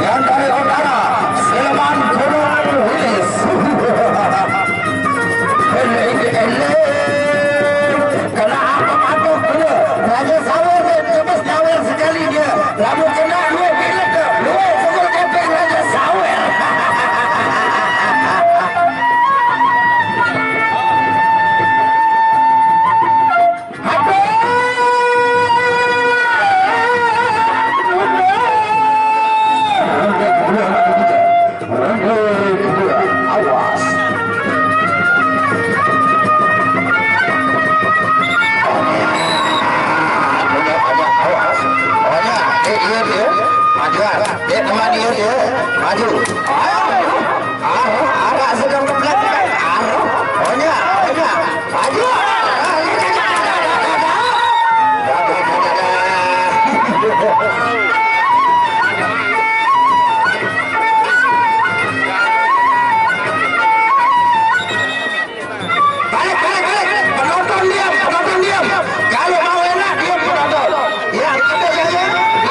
dan dari utara Silman Gunung Wilis. Kenapa patok dia Raja Sawer terus nyawer sekali dia lalu kena dua bila ke dua pukul keping Raja Sawer. Awas. Maju. Arah sedang ke belakang. Onya. Maju. Balik. Penonton diam. Kalau mau enak diam penonton. Yang ada saja,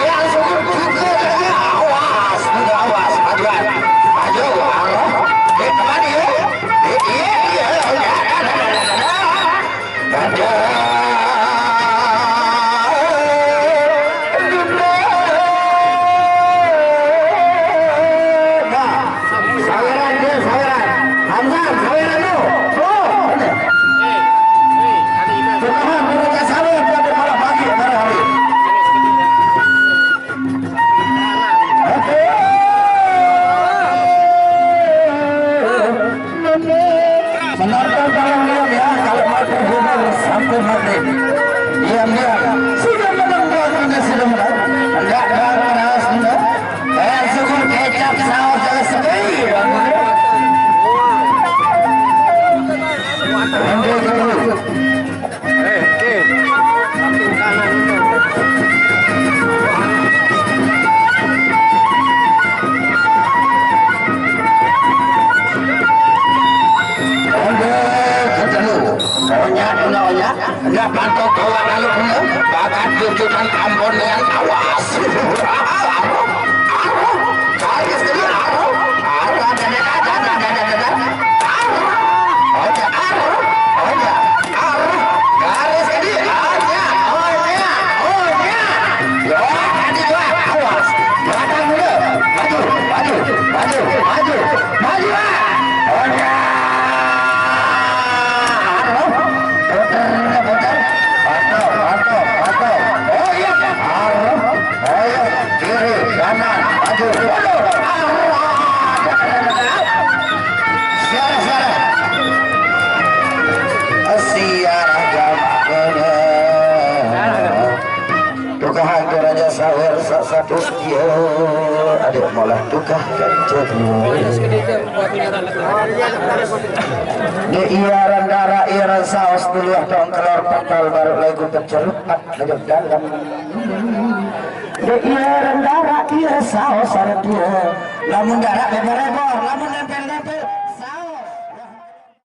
yang suka saja. Awas. Majuan. Maju. Kemana ya? Iya. Ada. Penonton tolong diam ya, kalau mau terhubung sampai maghrib. Diam. Sudah menang, sudah menang. Enggak keras enggak. Syukur kecap saus dan segala. Onya, enggak pantok bawa lalu punya, bahkan tunjukkan Ambon dengan awas. Garis ini Onya, garis ini Onya. Ya, tadi awas. Belakang dulu, maju. Onya. Raja Sawer satu dia adik malah tukah di iaran darah iaran saus dulu dong kelor patal baru lagu tercelupat hidup dalam di iaran darah iaran saus ada dia lamun darah beberebor lamun